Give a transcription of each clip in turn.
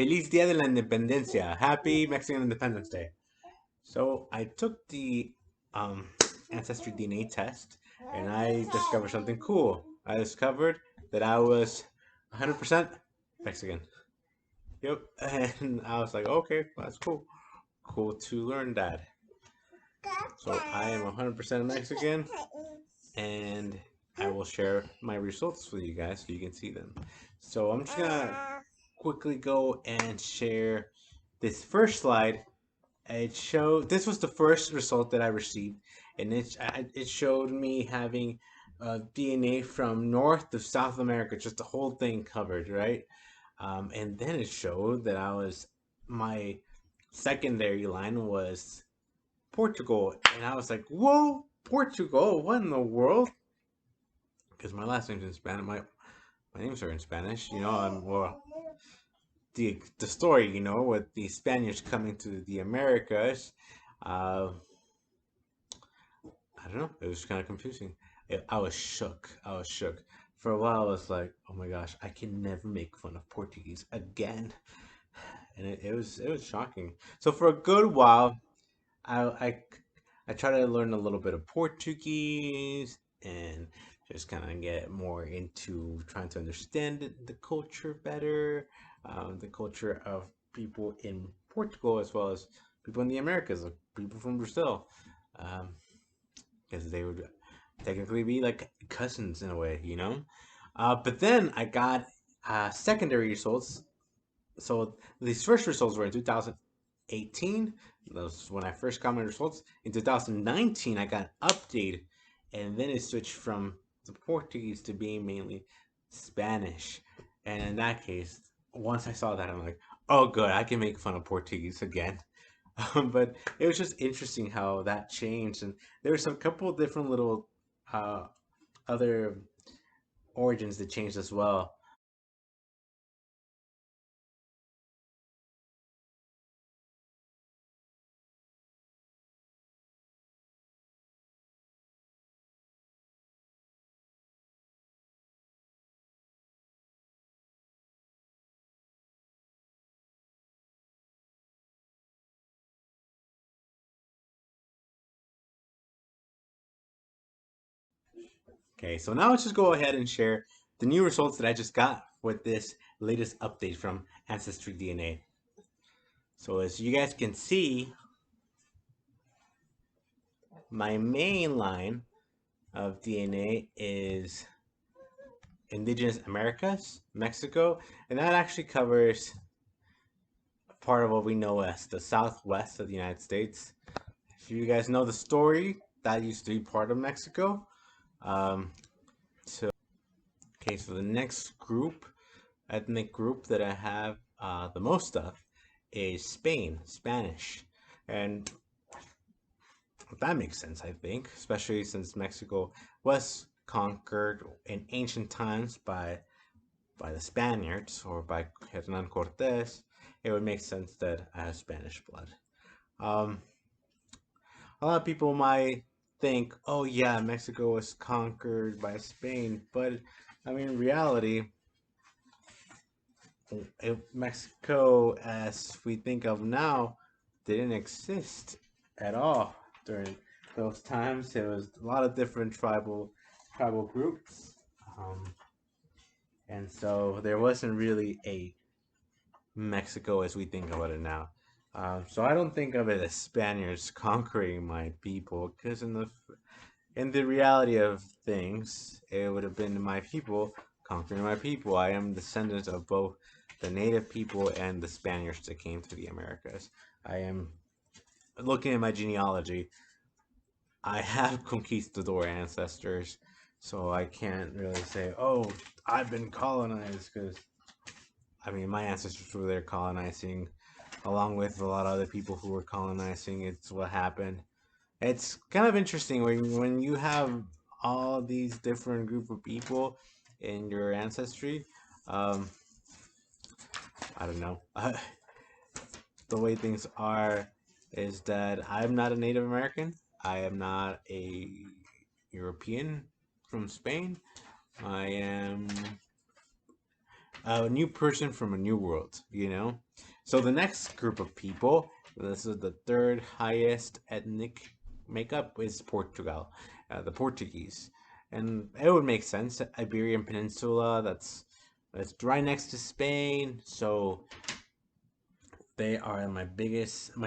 Feliz Dia de la Independencia. Happy Mexican Independence Day. So I took the um, Ancestry DNA test and I discovered something cool. I discovered that I was 100% Mexican. Yep. And I was like, okay, that's cool. Cool to learn that. So I am 100% Mexican and I will share my results with you guys so you can see them. So I'm just gonna quickly go and share this first slide. It showed this was the first result that I received, and it showed me having DNA from North to South America, just the whole thing covered, right? And then it showed that my secondary line was Portugal, and I was like, "Whoa, Portugal! What in the world?" Because my last name's in Spanish. My names are in Spanish. Well, the story, with the Spaniards coming to the Americas. Uh, I don't know. It was kind of confusing. I was shook. I was shook. For a while, I was like, "Oh my gosh, I can never make fun of Portuguese again," and it was shocking. So for a good while, I I, I tried to learn a little bit of Portuguese and just kind of get more into trying to understand the culture better, the culture of people in Portugal as well as people in the Americas, like people from Brazil. Um, because they would technically be like cousins in a way, you know. But then I got secondary results. So these first results were in 2018. Those when I first got my results. In 2019, I got an update, and then it switched from the Portuguese to being mainly Spanish. And in that case, once I saw that, I'm like, oh, good, I can make fun of Portuguese again. But it was just interesting how that changed, and there were some couple of different little uh, other origins that changed as well. Okay, so now let's just go ahead and share the new results that I just got with this latest update from Ancestry DNA. So as you guys can see, my main line of DNA is Indigenous Americas, Mexico, and that actually covers part of what we know as the Southwest of the United States. If you guys know the story, that used to be part of Mexico. Um, so, okay, so the next ethnic group that I have the most of is Spain, Spanish. And that makes sense, I think, especially since Mexico was conquered in ancient times by the Spaniards or by Hernan Cortes. It would make sense that I have Spanish blood. Um, a lot of people might think, oh yeah, Mexico was conquered by Spain, but I mean, in reality, Mexico, as we think of now, didn't exist at all during those times. There was a lot of different tribal groups, um, and so there wasn't really a Mexico as we think about it now. So I don't think of it as Spaniards conquering my people, because in the reality of things, it would have been my people conquering my people. I am descendant of both the native people and the Spaniards that came to the Americas. I am looking at my genealogy. I have conquistador ancestors, so I can't really say, "Oh, I've been colonized," because I mean, my ancestors were there colonizing, along with a lot of other people who were colonizing. It's what happened. It's kind of interesting when you have all these different group of people in your ancestry. Um, I don't know. The way things are is that I'm not a Native American. I am not a European from Spain. I am a new person from a new world, So the next group of people, this is the third highest ethnic makeup, is Portugal, the Portuguese, and it would make sense. Iberian Peninsula, that's right next to Spain, so they are my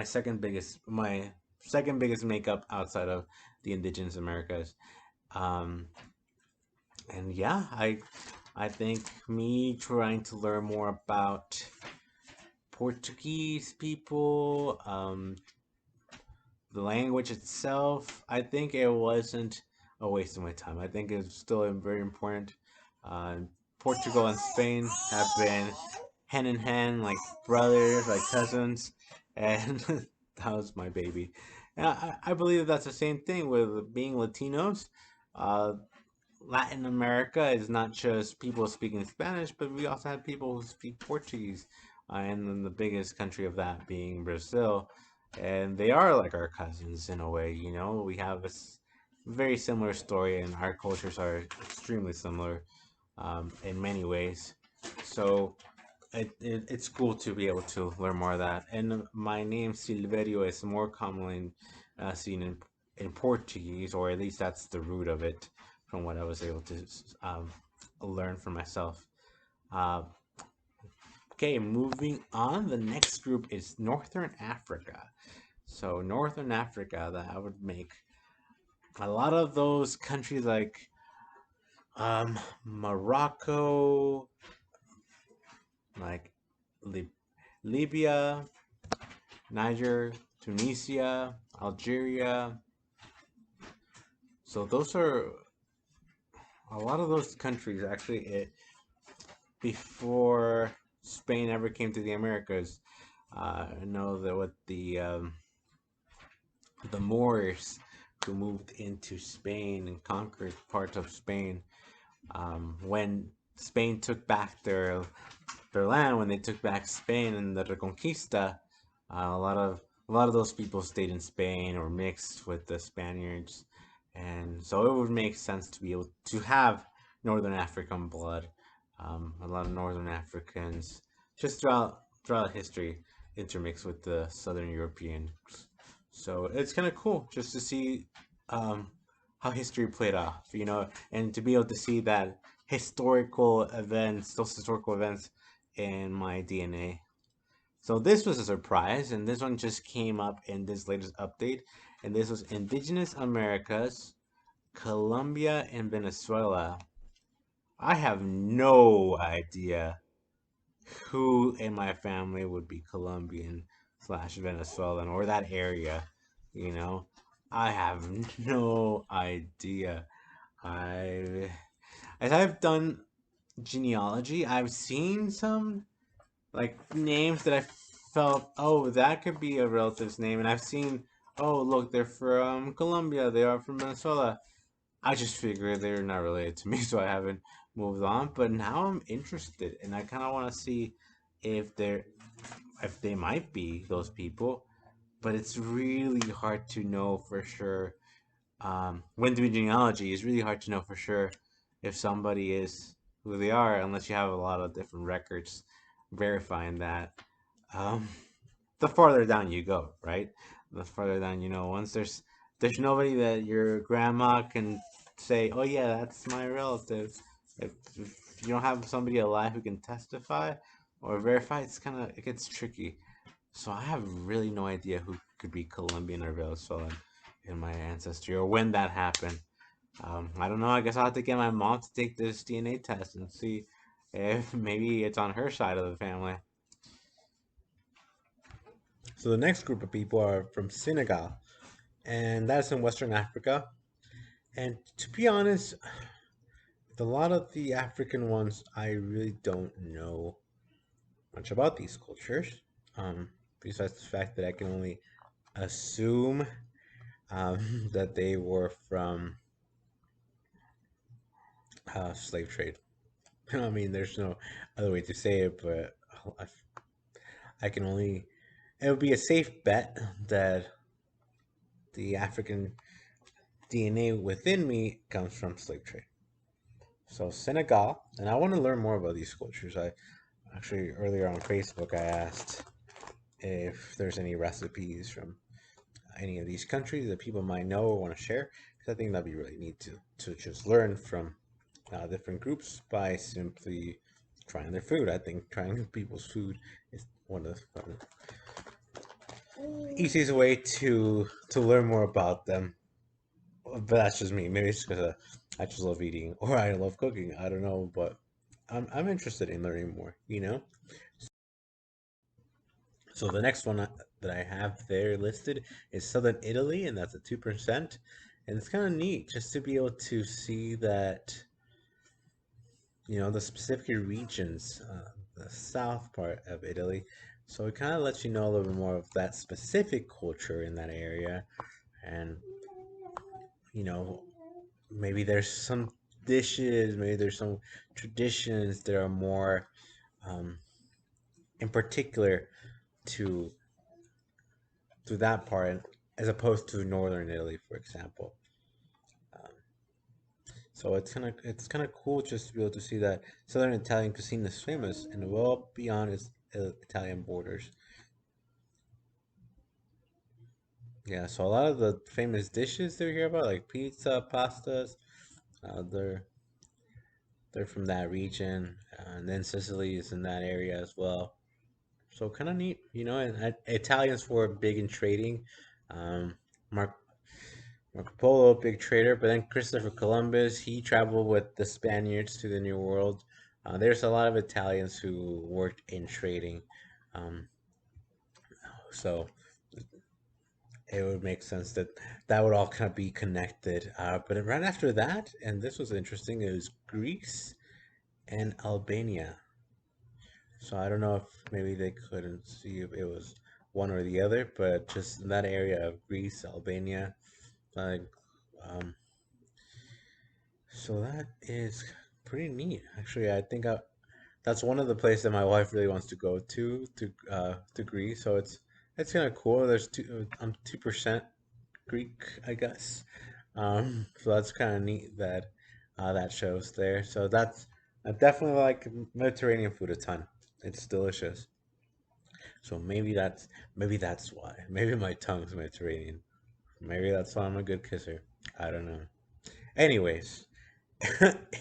second biggest makeup outside of the indigenous Americas. Um, and yeah, I think me trying to learn more about Portuguese people, the language itself, I think it wasn't a waste of my time. I think it's still very important. Uh, Portugal and Spain have been hand in hand, like brothers, like cousins, and that was my baby. And I believe that that's the same thing with being Latinos. Uh, Latin America is not just people speaking Spanish, but we also have people who speak Portuguese, and then the biggest country of that being Brazil, and they are like our cousins in a way. We have a very similar story, and our cultures are extremely similar in many ways. So it's cool to be able to learn more of that. And my name Silverio is more commonly seen in Portuguese, or at least that's the root of it, from what I was able to learn for myself. Uh, okay, moving on. The next group is Northern Africa. So Northern Africa, that I would make a lot of those countries like Morocco, like Lib- Libya, Niger, Tunisia, Algeria. So those are a lot of those countries actually before Spain ever came to the Americas. I know that with the Moors who moved into Spain and conquered parts of Spain, when Spain took back their land, when they took back Spain in the Reconquista, a lot of those people stayed in Spain or mixed with the Spaniards, and so it would make sense to be able to have Northern African blood. A lot of Northern Africans just throughout history intermixed with the Southern Europeans. So it's kind of cool just to see um, how history played off, and to be able to see that those historical events in my DNA. So this was a surprise, and this one just came up in this latest update, and this was Indigenous Americas, Colombia, and Venezuela. I have no idea who in my family would be Colombian/Venezuelan or that area, you know. I have no idea. I as I've done genealogy, I've seen some like names that I felt, oh, that could be a relative's name, and I've seen, oh, look, they're from Colombia, they are from Venezuela. I just figured they're not related to me, so I haven't moved on. But now I'm interested, and I kind of want to see if they might be those people. But it's really hard to know for sure. When doing genealogy, it's really hard to know for sure if somebody is who they are, unless you have a lot of different records verifying that. Um, the farther down you go, right? The farther down, once there's nobody that your grandma can say, "Oh yeah, that's my relative." If you don't have somebody alive who can testify or verify, it gets tricky. So I have really no idea who could be Colombian or Venezuelan in my ancestry or when that happened. I don't know. I guess I'll have to get my mom to take this DNA test and see if maybe it's on her side of the family. So the next group of people are from Senegal, and that's in Western Africa. And to be honest, a lot of the African ones, I really don't know much about these cultures. Besides the fact that I can only assume that they were from slave trade. I mean, there's no other way to say it, but I can only. It would be a safe bet that the African DNA within me comes from slave trade. So Senegal, and I want to learn more about these cultures. I actually earlier on Facebook I asked if there's any recipes from any of these countries that people might know or want to share, because I think that'd be really neat to just learn from different groups by simply trying their food. I think trying people's food is one of the easiest way to learn more about them. But that's just me. Maybe it's because I just love eating or I love cooking. I don't know, but I'm interested in learning more. You know. So the next one that I have there listed is Southern Italy, and that's a 2%. And it's kind of neat just to be able to see that, the specific regions, the south part of Italy. So it kind of lets you know a little bit more of that specific culture in that area. And, you know, maybe there's some dishes, maybe there's some traditions that are more um, in particular to that part as opposed to northern Italy, for example. Um, so it's kind of cool just to be able to see that southern Italian cuisine is famous and well beyond its Italian borders. Yeah, so a lot of the famous dishes that we hear about, like pizza, pastas, they're from that region, and then Sicily is in that area as well. So kind of neat, and Italians were big in trading. Um, Mark Marco Polo, big trader, but then Christopher Columbus, he traveled with the Spaniards to the New World. There's a lot of Italians who worked in trading, um, so it would make sense that that would all kind of be connected. But right after that, and this was interesting, it was Greece and Albania. So I don't know if maybe they couldn't see if it was one or the other, but just in that area of Greece, Albania, like, um, so that is pretty neat. Actually, I think that's one of the places that my wife really wants to go to Greece. So it's kind of cool. I'm 2% Greek, I guess. So that's kind of neat that that shows there. So I definitely like Mediterranean food a ton. It's delicious. So maybe that's why. Maybe my tongue's Mediterranean. Maybe that's why I'm a good kisser. I don't know. Anyways,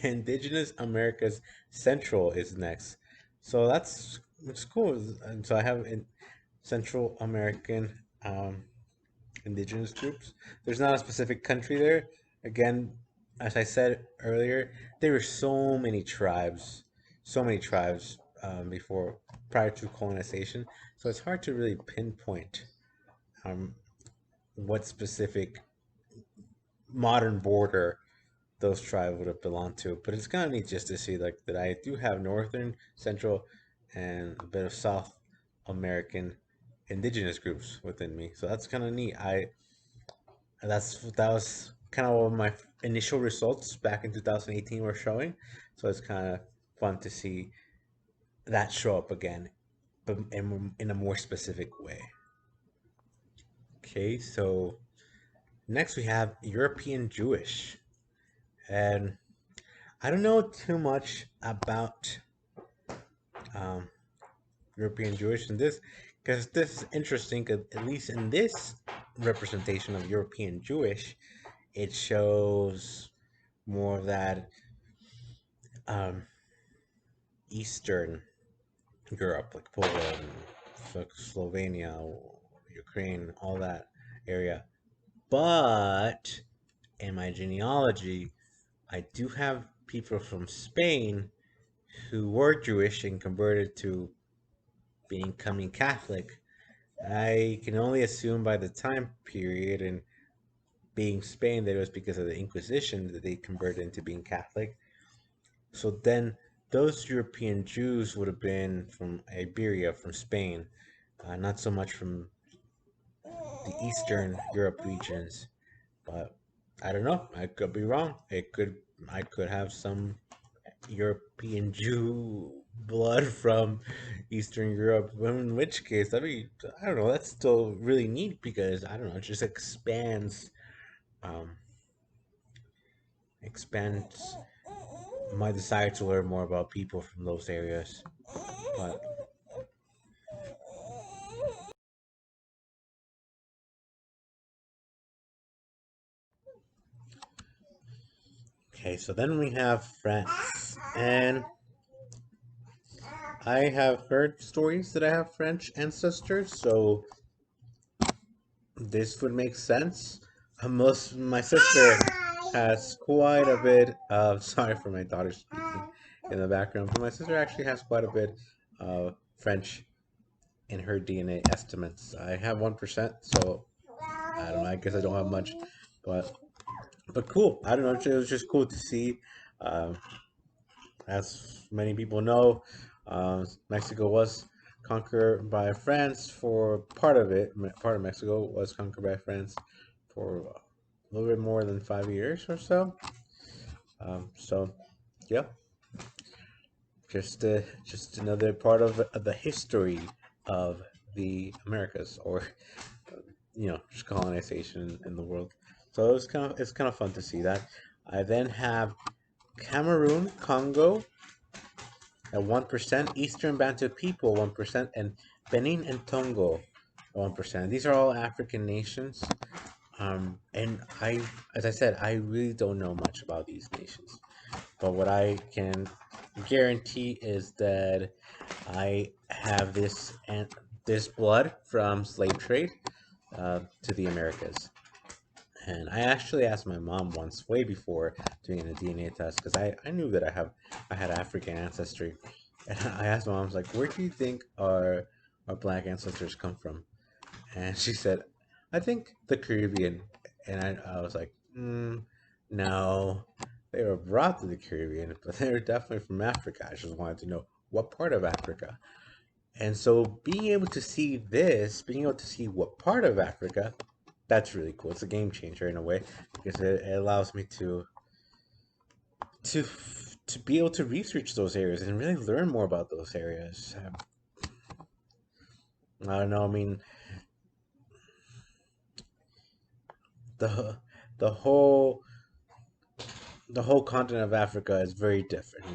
Indigenous Americas Central is next. So it's cool. And so I have in Central American indigenous groups. There's not a specific country there. Again, as I said earlier, there were so many tribes before prior to colonization. So it's hard to really pinpoint um, what specific modern border those tribes would have belonged to. But it's kind of neat just to see like that I do have northern, central, and a bit of South American indigenous groups within me. So that's kind of neat. That was kind of what my initial results back in 2018 were showing. So it's kind of fun to see that show up again, but in a more specific way. Okay, so next we have European Jewish, and I don't know too much about um, European Jewish in this because this is interesting. 'Cause at least in this representation of European Jewish, it shows more of that um, Eastern Europe, like Poland, Slovenia, Ukraine, all that area. But in my genealogy, I do have people from Spain who were Jewish and converted to becoming Catholic. I can only assume by the time period and being Spain that it was because of the Inquisition that they converted into being Catholic. So then those European Jews would have been from Iberia, from Spain, not so much from the Eastern Europe regions. But I don't know. I could be wrong. I could have some European Jew blood from Eastern Europe. In which case, I don't know. That's still really neat because I don't know. It just um, expands my desire to learn more about people from those areas. But okay, so then we have France, and I have heard stories that I have French ancestors, so this would make sense. Most my sister has quite a bit of sorry for my daughter speaking in the background, but my sister actually has quite a bit of French in her DNA estimates. I have 1%, so I don't know. I guess I don't have much, but cool. I don't know. It was just cool to see. Um, as many people know, Mexico was conquered by France for part of it. Part of Mexico was conquered by France for a little bit more than 5 years or so. So, yeah, just another part of the history of the Americas, or just colonization in the world. So it's kind of fun to see that. I then have Cameroon, Congo at 1%, Eastern Bantu people 1%, and Benin and Togo 1%. These are all African nations. And as I said, I really don't know much about these nations. But what I can guarantee is that I have this blood from slave trade to the Americas. And I actually asked my mom once, way before doing a DNA test, because I knew that I had African ancestry, and I asked my mom, I was like, "Where do you think our black ancestors come from?" And she said, "I think the Caribbean." And I was like, "No, they were brought to the Caribbean, but they were definitely from Africa. I just wanted to know what part of Africa." And so being able to see this, being able to see what part of Africa, that's really cool. It's a game changer in a way because it allows me to to be able to research those areas and really learn more about those areas. I don't know. I mean, the the whole the whole continent of Africa is very different.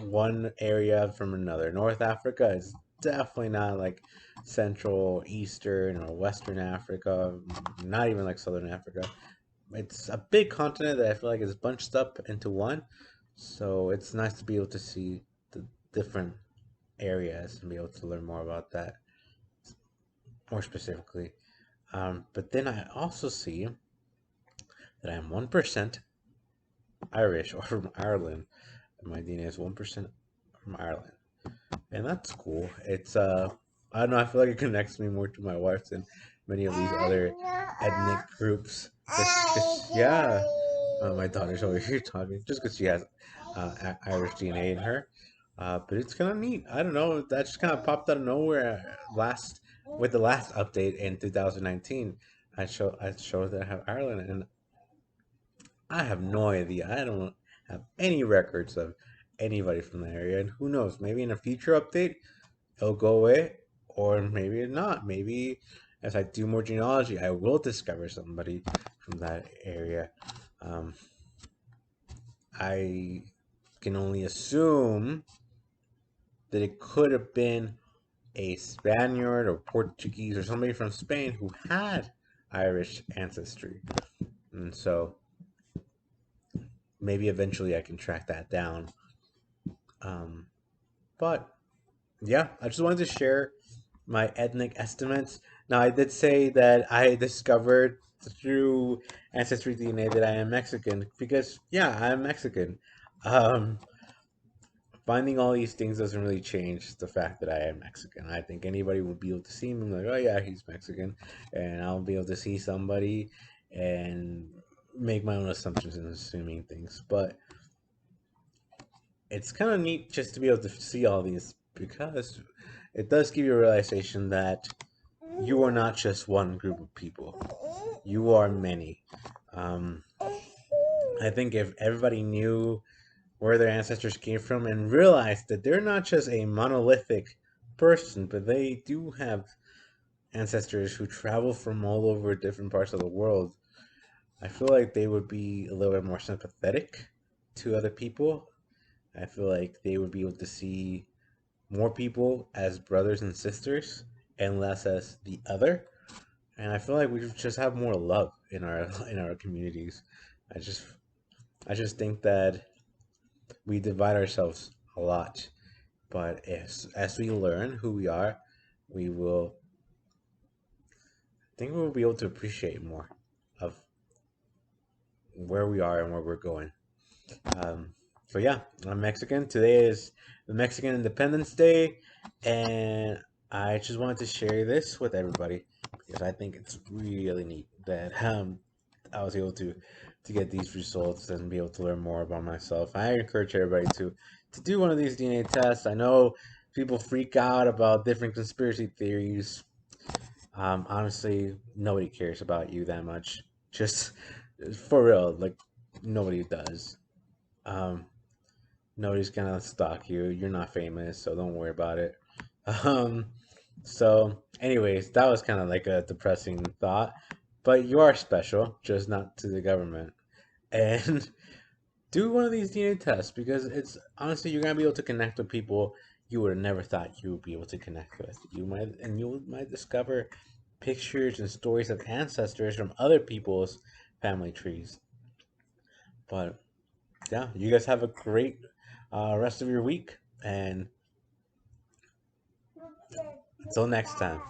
One area from another. North Africa is definitely not like Central, Eastern, or Western Africa. Not even like Southern Africa. It's a big continent that I feel like is bunched up into one. So it's nice to be able to see the different areas and be able to learn more about that more specifically. But then I also see that I'm 1% Irish or from Ireland. My DNA is 1% from Ireland. And that's cool. I don't know, I feel like it connects me more to my wife than many of these other ethnic groups. Yeah, my daughter's over here talking, just because she has Irish DNA in her. But it's kind of neat. I don't know, that just kind of popped out of nowhere with the last update in 2019. I showed that I have Ireland, and I have no idea. I don't have any records of anybody from the area, and who knows? Maybe in a future update, it'll go away, or maybe not. Maybe as I do more genealogy, I will discover somebody from that area. Um, I can only assume that it could have been a Spaniard or Portuguese or somebody from Spain who had Irish ancestry, and so maybe eventually I can track that down. Um, but yeah, I just wanted to share my ethnic estimates. Now, I did say that I discovered through Ancestry DNA that I am Mexican because, yeah, I'm Mexican. Um, Finding all these things doesn't really change the fact that I am Mexican. I think anybody will be able to see me like, oh, yeah, he's Mexican. And I'll be able to see somebody and make my own assumptions and assuming things. But it's kind of neat just to be able to see all these because it does give you a realization that you are not just one group of people. You are many. Um, I think if everybody knew where their ancestors came from and realized that they're not just a monolithic person, but they do have ancestors who travel from all over different parts of the world, I feel like they would be a little bit more sympathetic to other people. I feel like they would be able to see more people as brothers and sisters and less as the other. And I feel like we should just have more love in our in our communities. I just I just think that we divide ourselves a lot. But as we learn who we are, we will I think we will be able to appreciate more of where we are and where we're going. Um, so yeah, I'm Mexican. Today is the Mexican Independence Day, and I just wanted to share this with everybody because I think it's really neat that I was able to get these results and be able to learn more about myself. I encourage everybody to do one of these DNA tests. I know people freak out about different conspiracy theories. Honestly, nobody cares about you that much. Just for real, like nobody does. Um, Nobody's gonna stalk you. You're not famous, so don't worry about it. Um, anyways, that was kind of like a depressing thought, but you are special, just not to the government. And do one of these DNA tests because it's honestly you're gonna be able to connect with people you would have never thought you would be able to connect with. You might discover pictures and stories of ancestors from other people's family trees. But yeah, you guys have a great rest of your week, and until next time.